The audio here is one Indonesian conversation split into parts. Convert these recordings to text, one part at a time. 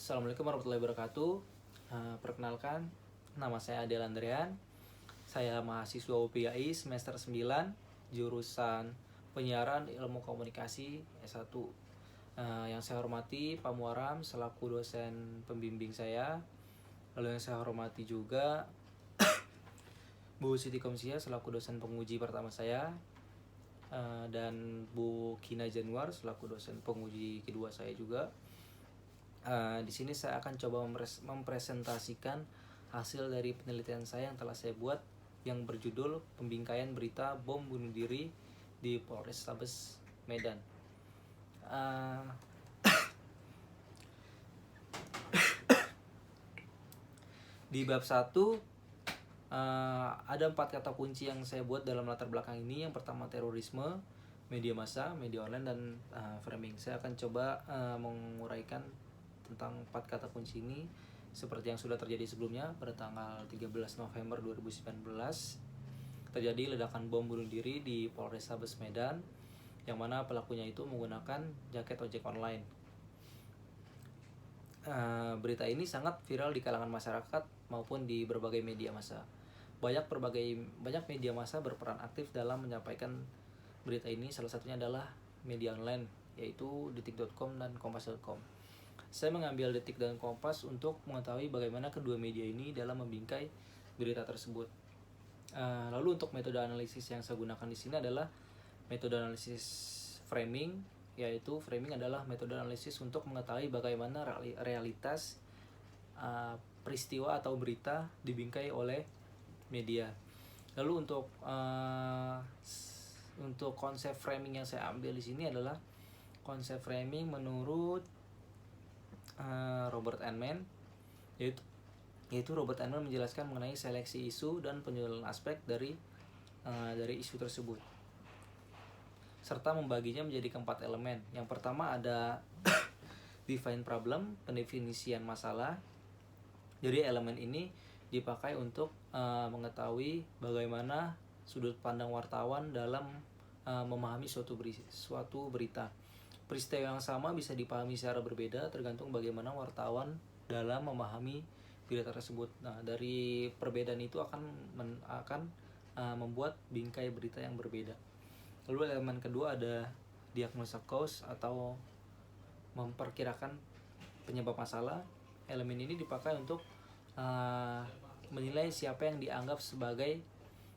Assalamualaikum warahmatullahi wabarakatuh. Perkenalkan, nama saya Adel Andrean. Saya mahasiswa UPI semester 9, jurusan Penyiaran Ilmu Komunikasi S1. Yang saya hormati Pak Muaram selaku dosen pembimbing saya. Lalu yang saya hormati juga Bu Siti Komsia selaku dosen penguji pertama saya. Dan Bu Kina Januar selaku dosen penguji kedua saya juga. Di sini saya akan coba mempresentasikan hasil dari penelitian saya yang telah saya buat yang berjudul Pembingkaian Berita Bom Bunuh Diri di Polrestabes Medan. Di bab 1 ada 4 kata kunci yang saya buat dalam latar belakang ini. Yang pertama terorisme, media massa, media online, dan framing. Saya akan coba menguraikan tentang 4 kata kunci ini seperti yang sudah terjadi sebelumnya. Pada tanggal 13 November 2019 terjadi ledakan bom bunuh diri di Polrestabes Medan, yang mana pelakunya itu menggunakan jaket ojek online. Berita ini sangat viral di kalangan masyarakat maupun di berbagai media massa. Banyak media massa berperan aktif dalam menyampaikan berita ini. Salah satunya adalah media online, yaitu detik.com dan kompas.com. Saya mengambil Detik dan Kompas untuk mengetahui bagaimana kedua media ini dalam membingkai berita tersebut. Lalu untuk metode analisis yang saya gunakan di sini adalah metode analisis framing, yaitu framing adalah metode analisis untuk mengetahui bagaimana realitas peristiwa atau berita dibingkai oleh media. Lalu untuk konsep framing yang saya ambil di sini adalah konsep framing menurut Robert Enman, yaitu Robert Enman menjelaskan mengenai seleksi isu dan penyuluhan aspek dari isu tersebut, serta membaginya menjadi keempat elemen. Yang pertama ada define problem, pendefinisian masalah. Jadi elemen ini dipakai untuk mengetahui bagaimana sudut pandang wartawan dalam memahami suatu berita. Peristiwa yang sama bisa dipahami secara berbeda tergantung bagaimana wartawan dalam memahami berita tersebut. Nah, dari perbedaan itu akan membuat bingkai berita yang berbeda. Lalu elemen kedua ada diagnosa cause atau memperkirakan penyebab masalah. Elemen ini dipakai untuk menilai siapa yang dianggap sebagai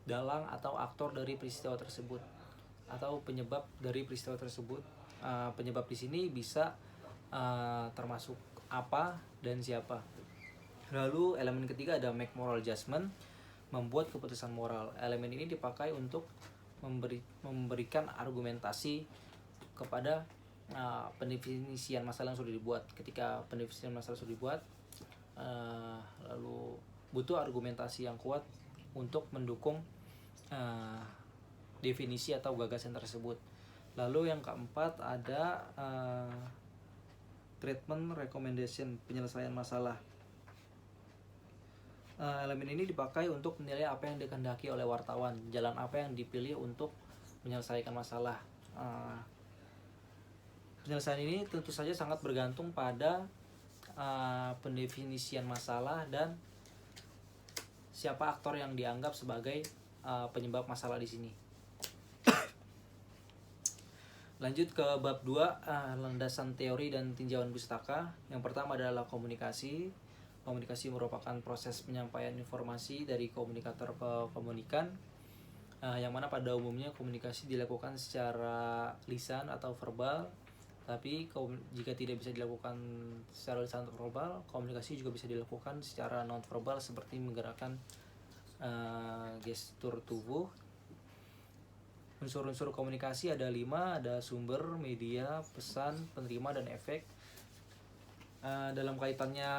dalang atau aktor dari peristiwa tersebut atau penyebab dari peristiwa tersebut. Penyebab di sini bisa termasuk apa dan siapa. Lalu elemen ketiga ada make moral judgment, membuat keputusan moral. Elemen ini dipakai untuk memberikan argumentasi kepada pendefinisian masalah yang sudah dibuat. Ketika pendefinisian masalah sudah dibuat, lalu butuh argumentasi yang kuat untuk mendukung definisi atau gagasan tersebut. Lalu yang keempat ada treatment recommendation, penyelesaian masalah. Elemen ini dipakai untuk menilai apa yang dikehendaki oleh wartawan, jalan apa yang dipilih untuk menyelesaikan masalah. Penyelesaian ini tentu saja sangat bergantung pada pendefinisian masalah dan siapa aktor yang dianggap sebagai penyebab masalah di sini. Lanjut ke bab 2, landasan teori dan tinjauan pustaka. Yang pertama adalah komunikasi. Komunikasi merupakan proses penyampaian informasi dari komunikator ke komunikan, yang mana pada umumnya komunikasi dilakukan secara lisan atau verbal. Tapi jika tidak bisa dilakukan secara lisan atau verbal, komunikasi juga bisa dilakukan secara non verbal seperti menggerakkan gestur tubuh. Unsur-unsur komunikasi ada 5, ada sumber, media, pesan, penerima, dan efek. Dalam kaitannya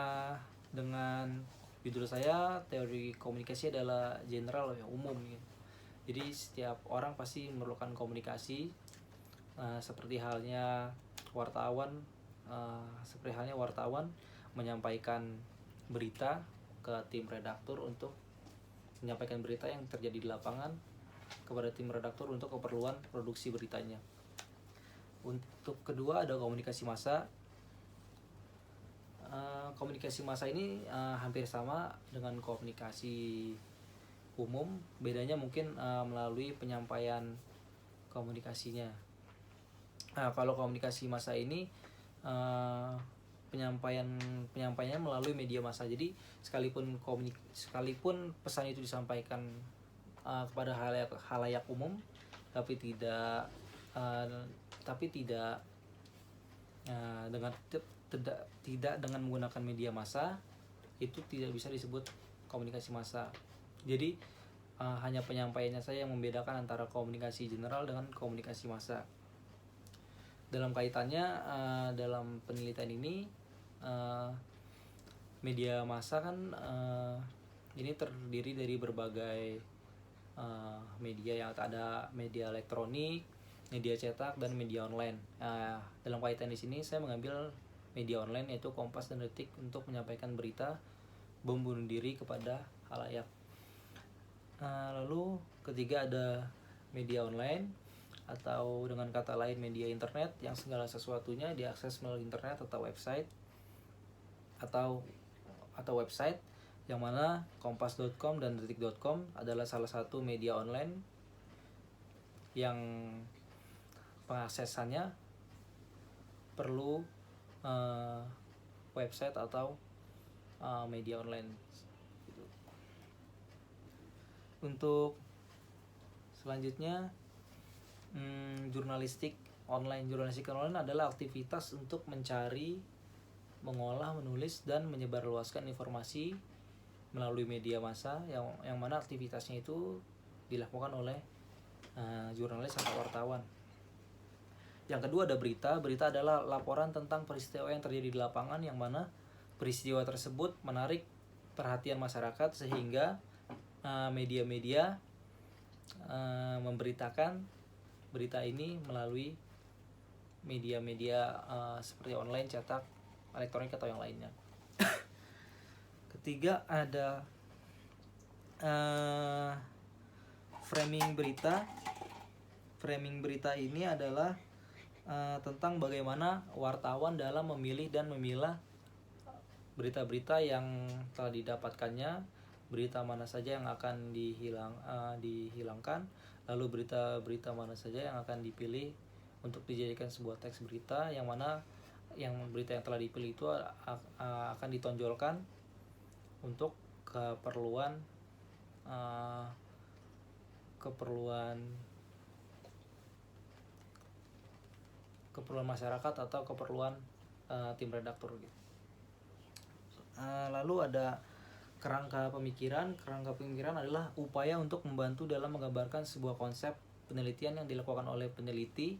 dengan judul saya, teori komunikasi adalah general, umum gitu. Jadi setiap orang pasti memerlukan komunikasi, seperti halnya wartawan menyampaikan berita ke tim redaktur untuk menyampaikan berita yang terjadi di lapangan kepada tim redaktur untuk keperluan produksi beritanya. Untuk kedua ada komunikasi massa. komunikasi massa ini hampir sama dengan komunikasi umum, bedanya mungkin melalui penyampaian komunikasinya. Nah, kalau komunikasi massa ini penyampaiannya melalui media massa. Jadi sekalipun pesan itu disampaikan kepada halayak umum, tapi tidak tidak dengan menggunakan media massa, itu tidak bisa disebut komunikasi massa. Jadi hanya penyampaiannya saja yang membedakan antara komunikasi general dengan komunikasi massa. Dalam kaitannya dalam penelitian ini, media massa kan ini terdiri dari berbagai media, yang ada media elektronik, media cetak, dan media online. Dalam kaitan di sini saya mengambil media online, yaitu Kompas dan Detik, untuk menyampaikan berita bom bunuh diri kepada halayak. Lalu ketiga ada media online, atau dengan kata lain media internet, yang segala sesuatunya diakses melalui internet atau website, atau website, yang mana kompas.com dan detik.com adalah salah satu media online yang pengaksesannya perlu website atau media online. Untuk selanjutnya, jurnalistik online adalah aktivitas untuk mencari, mengolah, menulis, dan menyebarluaskan informasi melalui media massa, yang mana aktivitasnya itu dilakukan oleh jurnalis atau wartawan. Yang kedua ada berita. Berita adalah laporan tentang peristiwa yang terjadi di lapangan, yang mana peristiwa tersebut menarik perhatian masyarakat sehingga media-media memberitakan berita ini melalui media-media seperti online, cetak, elektronik, atau yang lainnya. Ketiga ada framing berita. Framing berita ini adalah tentang bagaimana wartawan dalam memilih dan memilah berita-berita yang telah didapatkannya, berita mana saja yang akan dihilangkan, lalu berita-berita mana saja yang akan dipilih untuk dijadikan sebuah teks berita, yang mana berita yang telah dipilih itu akan ditonjolkan untuk keperluan masyarakat atau keperluan tim redaktur gitu. Lalu ada kerangka pemikiran. Kerangka pemikiran adalah upaya untuk membantu dalam menggambarkan sebuah konsep penelitian yang dilakukan oleh peneliti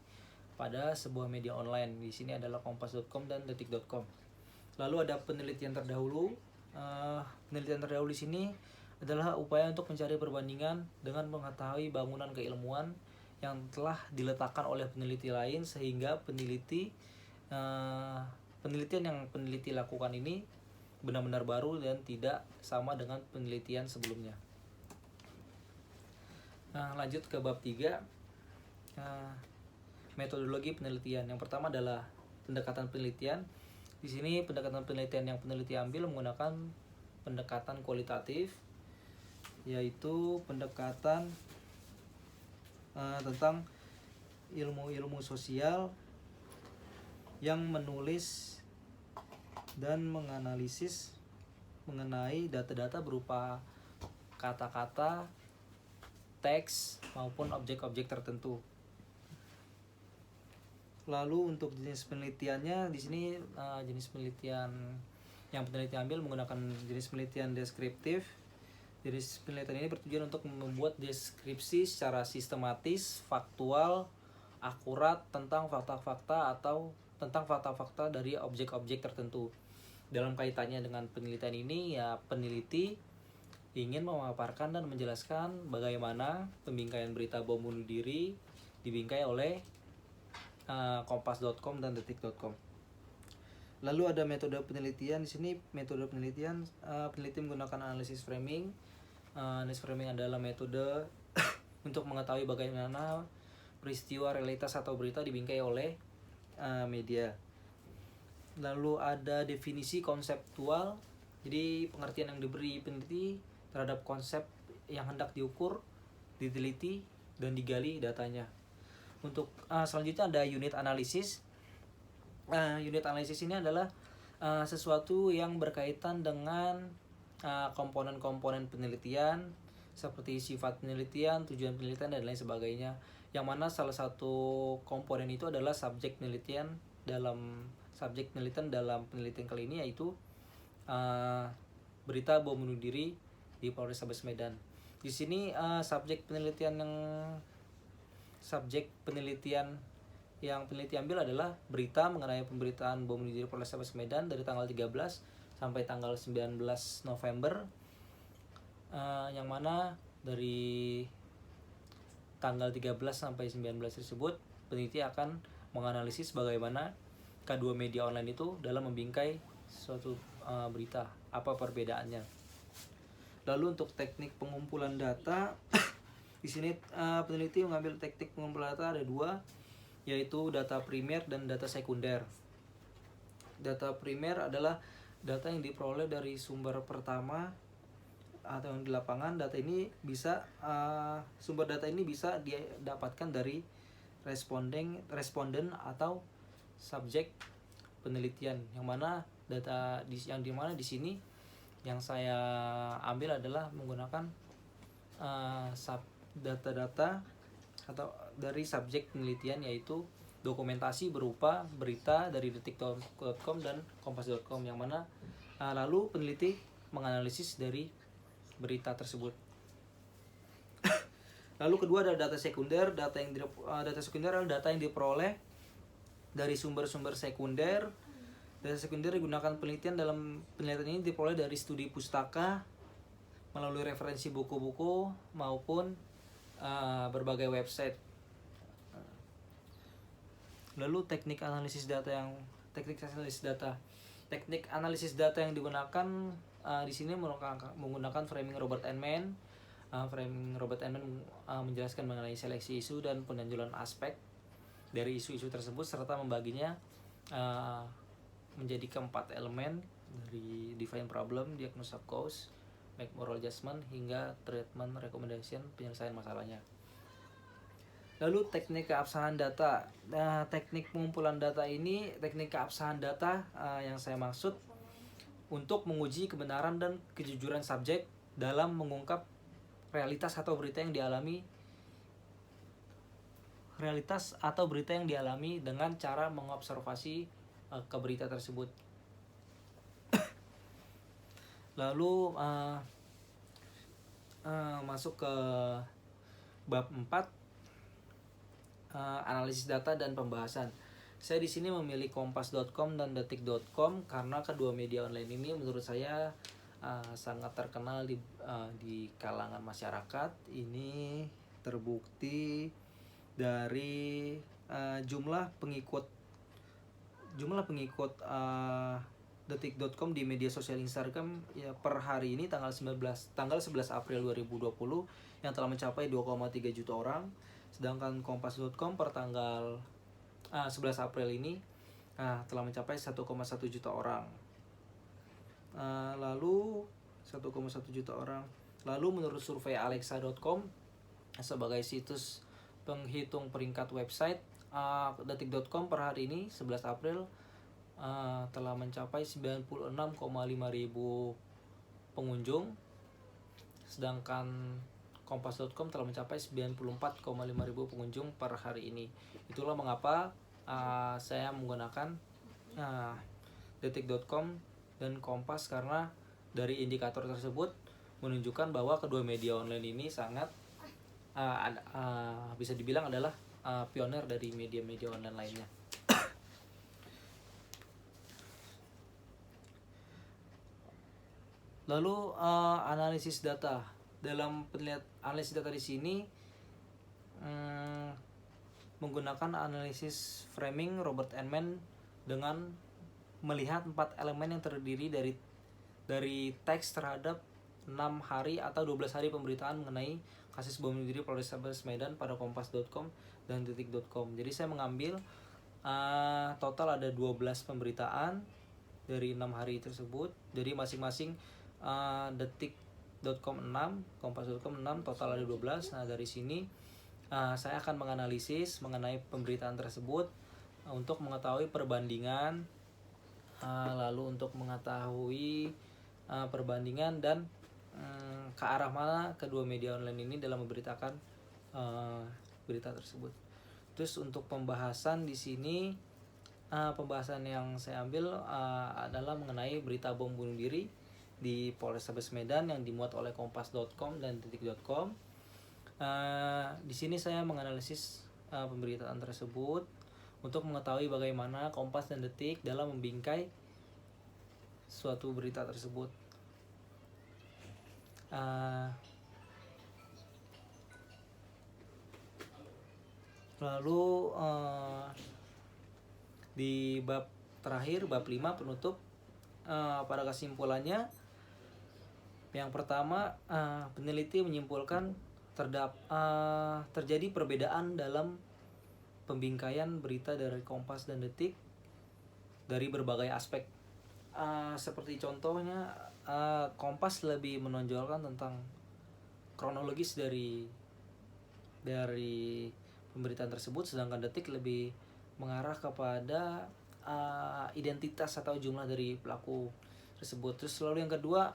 pada sebuah media online. Di sini adalah kompas.com dan detik.com. Lalu ada penelitian terdahulu. Penelitian terdahulu di sini adalah upaya untuk mencari perbandingan dengan mengetahui bangunan keilmuan yang telah diletakkan oleh peneliti lain, sehingga penelitian yang peneliti lakukan ini benar-benar baru dan tidak sama dengan penelitian sebelumnya. Lanjut ke bab 3, metodologi penelitian. Yang pertama adalah pendekatan penelitian. Di sini pendekatan penelitian yang peneliti ambil menggunakan pendekatan kualitatif, yaitu pendekatan tentang ilmu-ilmu sosial yang menulis dan menganalisis mengenai data-data berupa kata-kata, teks, maupun objek-objek tertentu. Lalu untuk jenis penelitiannya, di sini jenis penelitian yang peneliti ambil menggunakan jenis penelitian deskriptif. Jenis penelitian ini bertujuan untuk membuat deskripsi secara sistematis, faktual, akurat tentang fakta-fakta dari objek-objek tertentu. Dalam kaitannya dengan penelitian ini, ya peneliti ingin memaparkan dan menjelaskan bagaimana pembingkaian berita bom bunuh diri dibingkai oleh kompas.com dan detik.com. Lalu ada metode penelitian. Di sini metode penelitian, peneliti menggunakan analisis framing. Analisis framing adalah metode untuk mengetahui bagaimana peristiwa, realitas, atau berita dibingkai oleh media. Lalu ada definisi konseptual, jadi pengertian yang diberi peneliti terhadap konsep yang hendak diukur, diteliti, dan digali datanya. Untuk selanjutnya ada unit analisis. Unit analisis ini adalah sesuatu yang berkaitan dengan komponen-komponen penelitian seperti sifat penelitian, tujuan penelitian, dan lain sebagainya. Yang mana salah satu komponen itu adalah subjek penelitian dalam penelitian kali ini, yaitu berita bom bunuh diri di Polrestabes Medan. Di sini subjek penelitian yang peneliti ambil adalah berita mengenai pemberitaan bom bunuh diri Polrestabes Medan dari tanggal 13 sampai tanggal 19 November, yang mana dari tanggal 13 sampai 19 tersebut peneliti akan menganalisis bagaimana kedua media online itu dalam membingkai suatu berita, apa perbedaannya. Lalu untuk teknik pengumpulan data di sini peneliti mengambil teknik pengumpulan data ada dua, yaitu data primer dan data sekunder. Data primer adalah data yang diperoleh dari sumber pertama atau yang di lapangan. Sumber data ini bisa didapatkan dari responden atau subjek penelitian, yang mana di sini yang saya ambil adalah menggunakan data-data atau dari subjek penelitian, yaitu dokumentasi berupa berita dari detik.com dan kompas.com, yang mana lalu peneliti menganalisis dari berita tersebut. Lalu kedua adalah data sekunder. Data sekunder adalah data yang diperoleh dari sumber-sumber sekunder. Data sekunder digunakan penelitian. Dalam penelitian ini diperoleh dari studi pustaka, melalui referensi buku-buku maupun berbagai website. Lalu teknik analisis data yang digunakan di sini menggunakan framing Robert Enman. Framing Robert Enman menjelaskan mengenai seleksi isu dan penentuan aspek dari isu-isu tersebut, serta membaginya menjadi keempat elemen, dari define problem, diagnose cause, make moral judgment, hingga treatment recommendation, penyelesaian masalahnya. Lalu teknik keabsahan data. Teknik pengumpulan data ini, teknik keabsahan data yang saya maksud untuk menguji kebenaran dan kejujuran subjek dalam mengungkap realitas atau berita yang dialami dengan cara mengobservasi ke berita tersebut. Lalu masuk ke bab 4, analisis data dan pembahasan. Saya di sini memilih kompas.com dan detik.com karena kedua media online ini menurut saya sangat terkenal di kalangan masyarakat. Ini terbukti dari jumlah pengikut detik.com di media sosial Instagram ya, per hari ini tanggal 11 April 2020 yang telah mencapai 2,3 juta orang. Sedangkan kompas.com per tanggal 11 April ini telah mencapai 1,1 juta orang. Lalu 1,1 juta orang. Lalu menurut survei alexa.com sebagai situs penghitung peringkat website, detik.com per hari ini 11 April telah mencapai 96,5 ribu pengunjung, sedangkan kompas.com telah mencapai 94,5 ribu pengunjung per hari ini. Itulah mengapa saya menggunakan detik.com dan Kompas, karena dari indikator tersebut menunjukkan bahwa kedua media online ini sangat bisa dibilang adalah pioner dari media-media online lainnya. Lalu analisis data. Dalam analisis data di sini menggunakan analisis framing Robert Enman dengan melihat 4 elemen yang terdiri dari teks terhadap 6 hari atau 12 hari pemberitaan mengenai kasus bom bunuh diri Polrestabes Medan pada kompas.com dan detik.com. Jadi saya mengambil Total ada 12 pemberitaan dari 6 hari tersebut. Jadi masing-masing detik.com 6, kompas.com 6, total ada 12. Nah, dari sini saya akan menganalisis mengenai pemberitaan tersebut untuk mengetahui perbandingan, lalu untuk mengetahui perbandingan dan ke arah mana kedua media online ini dalam memberitakan berita tersebut. Terus untuk pembahasan di sini, pembahasan yang saya ambil adalah mengenai berita bom bunuh diri di Polrestabes Medan yang dimuat oleh kompas.com dan detik.com. Di sini saya menganalisis pemberitaan tersebut untuk mengetahui bagaimana Kompas dan Detik dalam membingkai suatu berita tersebut. Lalu di bab terakhir, bab 5 penutup, pada kesimpulannya, yang pertama, peneliti menyimpulkan terjadi perbedaan dalam pembingkaian berita dari Kompas dan Detik dari berbagai aspek. Seperti contohnya, Kompas lebih menonjolkan tentang kronologis dari pemberitaan tersebut, sedangkan Detik lebih mengarah kepada identitas atau jumlah dari pelaku tersebut. Terus lalu yang kedua,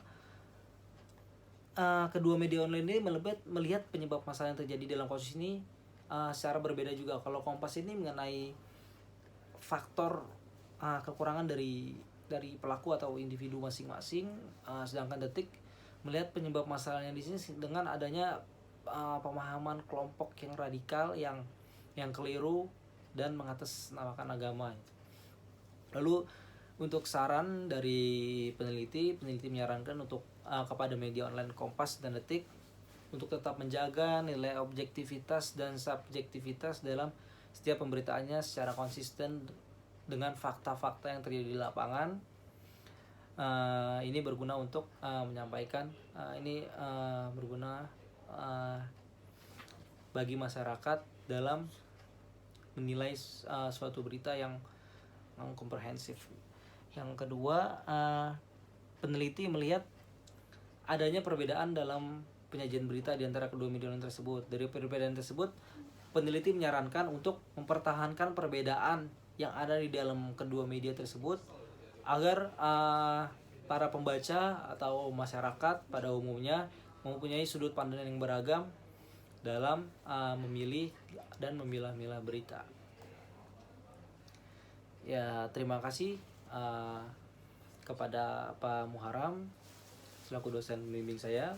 kedua media online ini melihat penyebab masalah yang terjadi dalam kasus ini secara berbeda juga. Kalau Kompas ini mengenai faktor kekurangan dari pelaku atau individu masing-masing, sedangkan Detik melihat penyebab masalahnya di sini dengan adanya pemahaman kelompok yang radikal, yang keliru dan mengatasnamakan agama. Lalu untuk saran dari peneliti menyarankan untuk kepada media online Kompas dan Detik untuk tetap menjaga nilai objektivitas dan subjektivitas dalam setiap pemberitaannya secara konsisten dengan fakta-fakta yang terjadi di lapangan. Ini berguna untuk menyampaikan, berguna bagi masyarakat dalam menilai suatu berita yang komprehensif. Yang kedua, peneliti melihat adanya perbedaan dalam penyajian berita di antara kedua media online tersebut. Dari perbedaan tersebut, peneliti menyarankan untuk mempertahankan perbedaan yang ada di dalam kedua media tersebut agar para pembaca atau masyarakat pada umumnya mempunyai sudut pandang yang beragam dalam memilih dan memilah-milah berita. Ya, terima kasih kepada Pak Muharam selaku dosen pembimbing saya,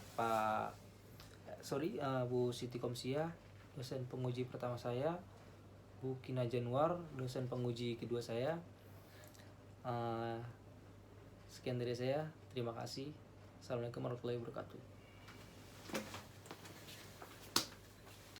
Bu Siti Komsia, dosen penguji pertama saya, Bu Kina Januar, dosen penguji kedua saya. Sekian dari saya, terima kasih. Assalamualaikum warahmatullahi wabarakatuh.